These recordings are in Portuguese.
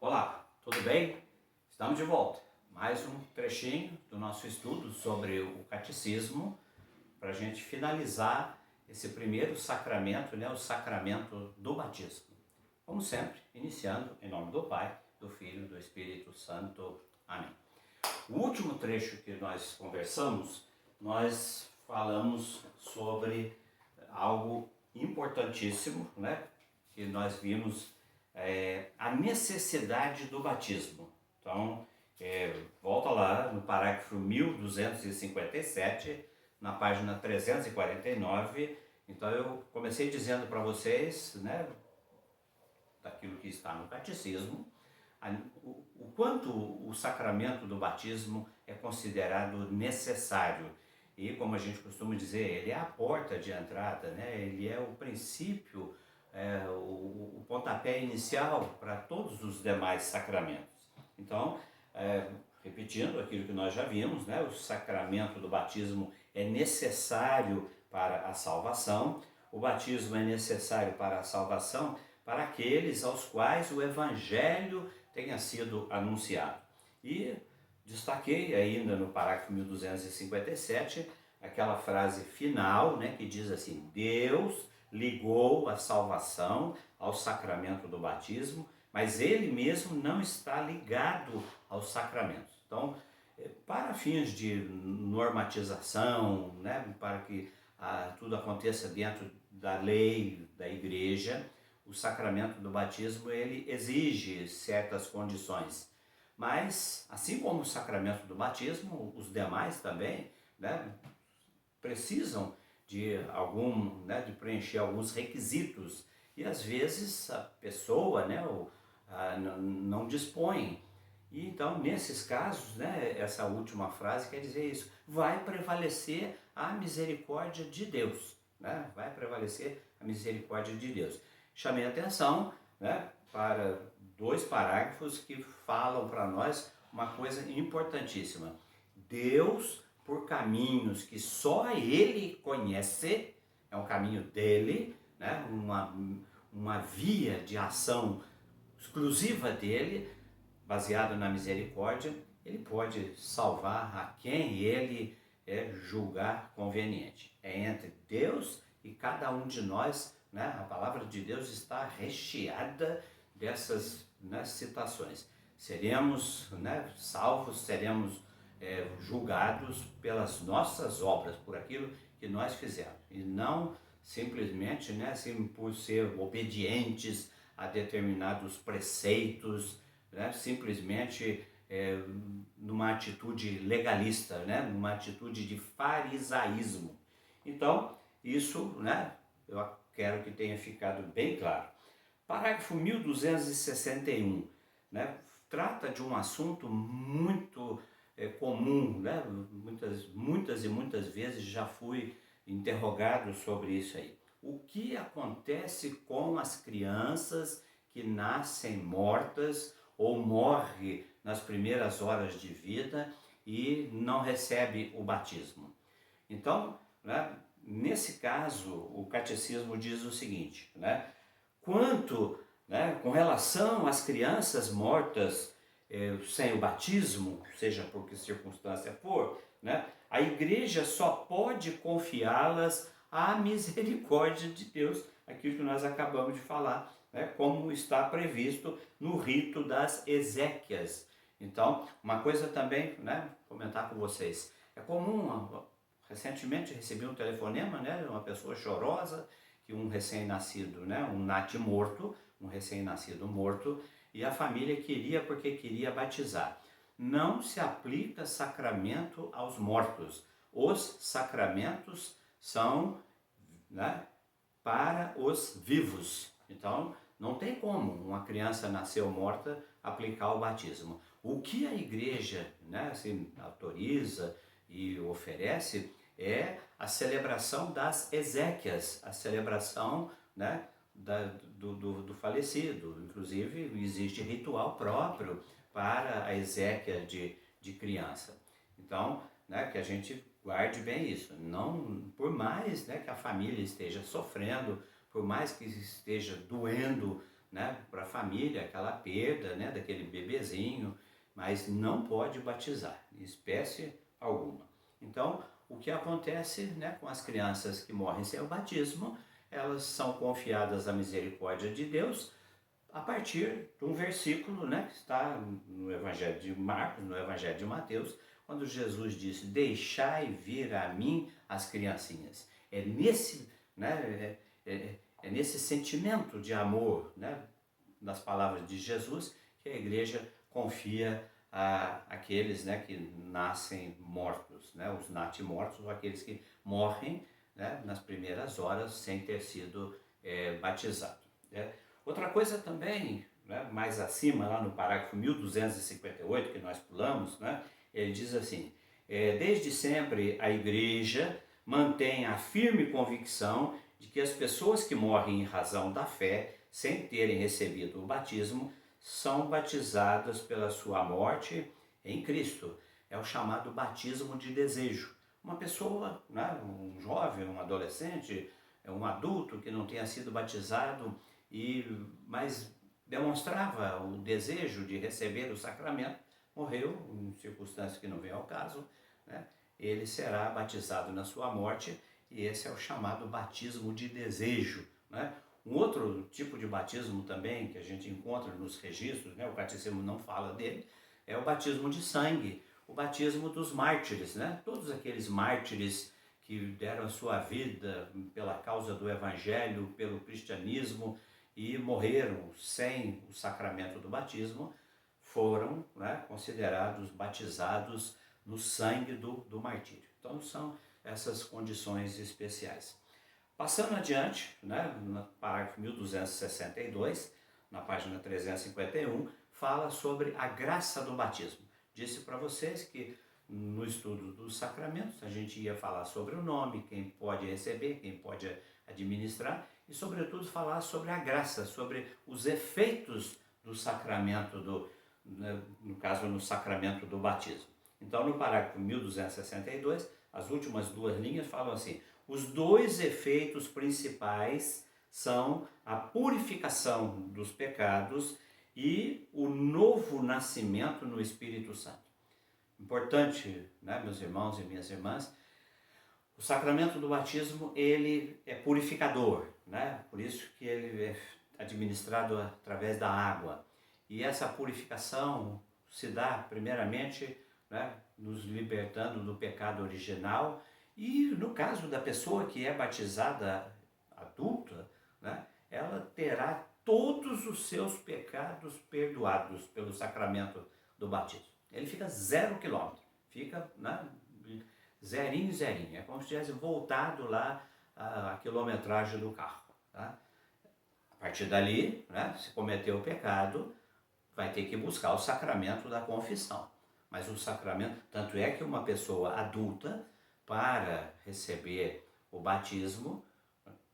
Olá, tudo bem? Estamos de volta. Mais um trechinho do nosso estudo sobre o catecismo para a gente finalizar esse primeiro sacramento, o sacramento do batismo. Como sempre, iniciando em nome do Pai, do Filho e do Espírito Santo. Amém. O último trecho que nós conversamos, nós falamos sobre algo importantíssimo, que nós vimos a necessidade do batismo. Então, volta lá no parágrafo 1257, na página 349. Então, eu comecei dizendo para vocês, daquilo que está no catecismo, o quanto o sacramento do batismo é considerado necessário. E, como a gente costuma dizer, ele é a porta de entrada, ele é o princípio, o pontapé inicial para todos os demais sacramentos. Então, repetindo aquilo que nós já vimos, o sacramento do batismo é necessário para a salvação. O batismo é necessário para a salvação para aqueles aos quais o Evangelho tenha sido anunciado. E destaquei ainda no parágrafo 1257 aquela frase final, que diz assim: Deus ligou a salvação ao sacramento do batismo, mas ele mesmo não está ligado aos sacramentos. Então, para fins de normatização, para que tudo aconteça dentro da lei da igreja, o sacramento do batismo ele exige certas condições. Mas, assim como o sacramento do batismo, os demais também precisam de de preencher alguns requisitos. E às vezes a pessoa não dispõe. E então, nesses casos, essa última frase quer dizer isso: vai prevalecer a misericórdia de Deus. Vai prevalecer a misericórdia de Deus. Chamei a atenção para dois parágrafos que falam para nós uma coisa importantíssima. Deus, por caminhos que só Ele conhece, é um caminho dele, uma via de ação exclusiva dele, baseado na misericórdia, ele pode salvar a quem ele julgar conveniente. É entre Deus e cada um de nós, a palavra de Deus está recheada dessas citações. Seremos salvos, seremos julgados pelas nossas obras, por aquilo que nós fizemos, e não simplesmente assim, por ser obedientes a determinados preceitos, simplesmente numa atitude legalista, numa atitude de farisaísmo. Então, isso eu quero que tenha ficado bem claro. Parágrafo 1261, trata de um assunto muito comum, muitas vezes já fui interrogado sobre isso aí. O que acontece com as crianças que nascem mortas ou morrem nas primeiras horas de vida e não recebe o batismo? Então, nesse caso, o catecismo diz o seguinte, quanto, com relação às crianças mortas sem o batismo, seja por que circunstância for, a igreja só pode confiá-las à misericórdia de Deus, aquilo que nós acabamos de falar, como está previsto no rito das exéquias. Então, uma coisa também, comentar com vocês, é comum, recentemente recebi um telefonema, de uma pessoa chorosa, que um recém-nascido, um natimorto, um recém-nascido morto, e a família queria porque queria batizar. Não se aplica sacramento aos mortos. Os sacramentos são para os vivos. Então, não tem como uma criança nasceu morta aplicar o batismo. O que a igreja autoriza e oferece é a celebração das exéquias, a celebração do falecido. Inclusive, existe ritual próprio para a exéquia de criança. Então, que a gente guarde bem isso. Não, por mais que a família esteja sofrendo, por mais que esteja doendo né, para a família, aquela perda, né, daquele bebezinho, mas não pode batizar, em espécie alguma. Então, o que acontece, né, com as crianças que morrem sem o batismo, elas são confiadas à misericórdia de Deus a partir de um versículo, né, que está no Evangelho de Marcos, no Evangelho de Mateus, quando Jesus disse: deixai vir a mim as criancinhas. É nesse, né, é nesse sentimento de amor, né, nas palavras de Jesus, que a igreja confia aqueles, né, que nascem mortos, né, os natimortos, ou aqueles que morrem, né, nas primeiras horas sem ter sido batizado. Né. Outra coisa também, né, mais acima, lá no parágrafo 1258, que nós pulamos, né, ele diz assim: desde sempre a igreja mantém a firme convicção de que as pessoas que morrem em razão da fé, sem terem recebido o batismo, são batizadas pela sua morte em Cristo. É o chamado batismo de desejo. Uma pessoa, né, um jovem, um adolescente, um adulto que não tenha sido batizado, mas demonstrava o desejo de receber o sacramento, morreu, em circunstâncias que não vem ao caso, né, ele será batizado na sua morte, e esse é o chamado batismo de desejo, né? Um outro tipo de batismo também que a gente encontra nos registros, né, o catecismo não fala dele, é o batismo de sangue, o batismo dos mártires, né? Todos aqueles mártires que deram a sua vida pela causa do evangelho, pelo cristianismo e morreram sem o sacramento do batismo, foram, né, considerados batizados no sangue do martírio. Então são essas condições especiais. Passando adiante, né, no parágrafo 1262, na página 351, fala sobre a graça do batismo. Disse para vocês que no estudo dos sacramentos a gente ia falar sobre o nome, quem pode receber, quem pode administrar e, sobretudo, falar sobre a graça, sobre os efeitos do sacramento, no caso, no sacramento do batismo. Então, no parágrafo 1262, as últimas duas linhas falam assim: os dois efeitos principais são a purificação dos pecados e o novo nascimento no Espírito Santo. Importante, né, meus irmãos e minhas irmãs, o sacramento do batismo, ele é purificador, né? Por isso que ele é administrado através da água. E essa purificação se dá primeiramente, né, nos libertando do pecado original. E no caso da pessoa que é batizada adulta, né, ela terá todos os seus pecados perdoados pelo sacramento do batismo. Ele fica 0 km, fica, né, zerinho, zerinho. É como se tivesse voltado lá a quilometragem do carro. Tá? A partir dali, né, se cometeu o pecado, vai ter que buscar o sacramento da confissão. Mas o sacramento, tanto é que uma pessoa adulta, para receber o batismo,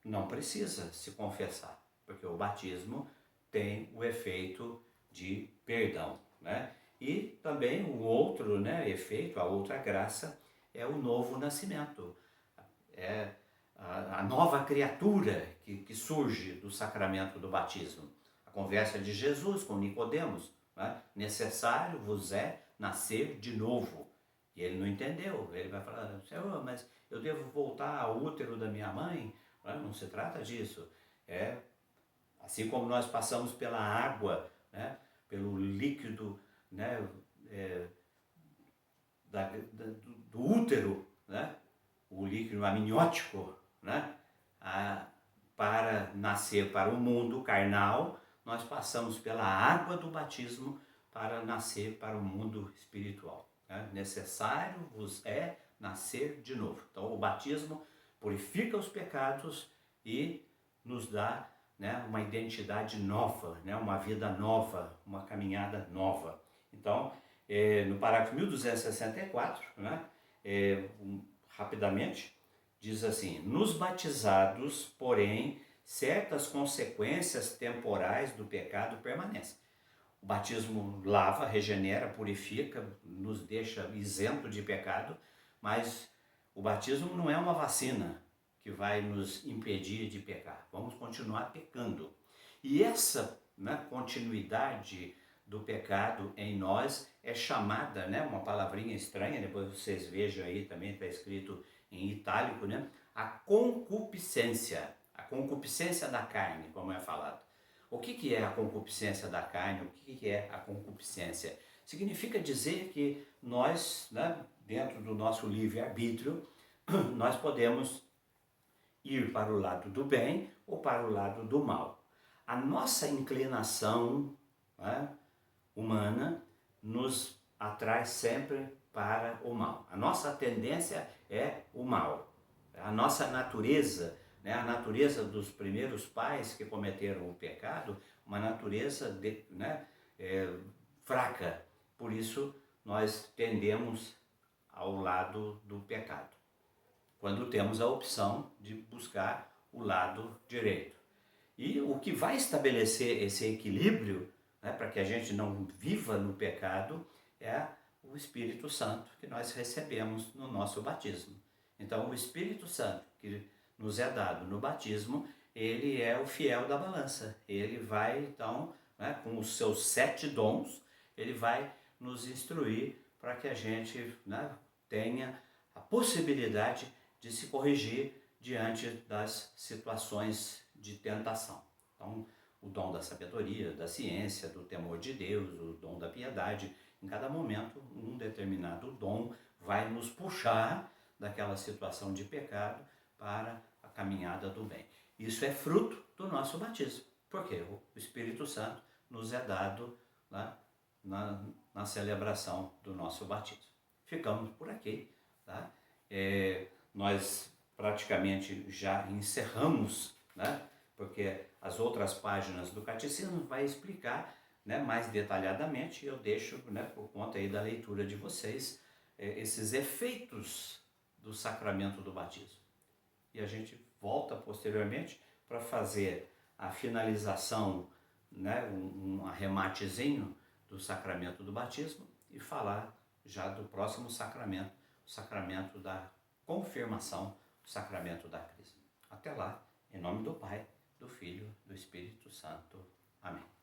não precisa se confessar, porque o batismo tem o efeito de perdão, né? E também o outro, né, efeito, a outra graça, é o novo nascimento. É a nova criatura que surge do sacramento do batismo. A conversa de Jesus com Nicodemos, né? Necessário vos é nascer de novo. E ele não entendeu. Ele vai falar: Senhor, mas eu devo voltar ao útero da minha mãe? Não se trata disso. É assim como nós passamos pela água, né, pelo líquido, né, do útero, né, o líquido amniótico, né, para nascer para o mundo carnal, nós passamos pela água do batismo para nascer para o mundo espiritual. Né? Necessário vos é nascer de novo. Então o batismo purifica os pecados e nos dá, né, uma identidade nova, né, uma vida nova, uma caminhada nova. Então, no parágrafo 1264, né, rapidamente, diz assim: nos batizados, porém, certas consequências temporais do pecado permanecem. O batismo lava, regenera, purifica, nos deixa isento de pecado, mas o batismo não é uma vacina que vai nos impedir de pecar. Vamos continuar pecando. E essa né, continuidade do pecado em nós é chamada, né, uma palavrinha estranha, depois vocês vejam aí também, está escrito em itálico, né, a concupiscência da carne, como é falado. O que é a concupiscência da carne? O que é a concupiscência? Significa dizer que nós, né, dentro do nosso livre-arbítrio, nós podemos ir para o lado do bem ou para o lado do mal. A nossa inclinação, né, humana nos atrai sempre para o mal. A nossa tendência é o mal. A nossa natureza, né, a natureza dos primeiros pais que cometeram o pecado, uma natureza fraca. Por isso, nós tendemos ao lado do pecado, quando temos a opção de buscar o lado direito. E o que vai estabelecer esse equilíbrio, né, para que a gente não viva no pecado, é o Espírito Santo que nós recebemos no nosso batismo. Então, o Espírito Santo que nos é dado no batismo, ele é o fiel da balança. Ele vai, então, né, com os seus 7 dons, ele vai nos instruir para que a gente, né, tenha a possibilidade de se corrigir diante das situações de tentação. Então, o dom da sabedoria, da ciência, do temor de Deus, o dom da piedade, em cada momento, um determinado dom vai nos puxar daquela situação de pecado para a caminhada do bem. Isso é fruto do nosso batismo, porque o Espírito Santo nos é dado lá na celebração do nosso batismo. Ficamos por aqui, tá? Nós praticamente já encerramos, né? Porque as outras páginas do catecismo vai explicar, né, mais detalhadamente. Eu deixo, né, por conta aí da leitura de vocês, esses efeitos do sacramento do batismo. E a gente volta posteriormente para fazer a finalização, né, um arrematezinho do sacramento do batismo e falar já do próximo sacramento, o sacramento da confirmação, o sacramento da crisma. Até lá, em nome do Pai, do Filho, do Espírito Santo. Amém.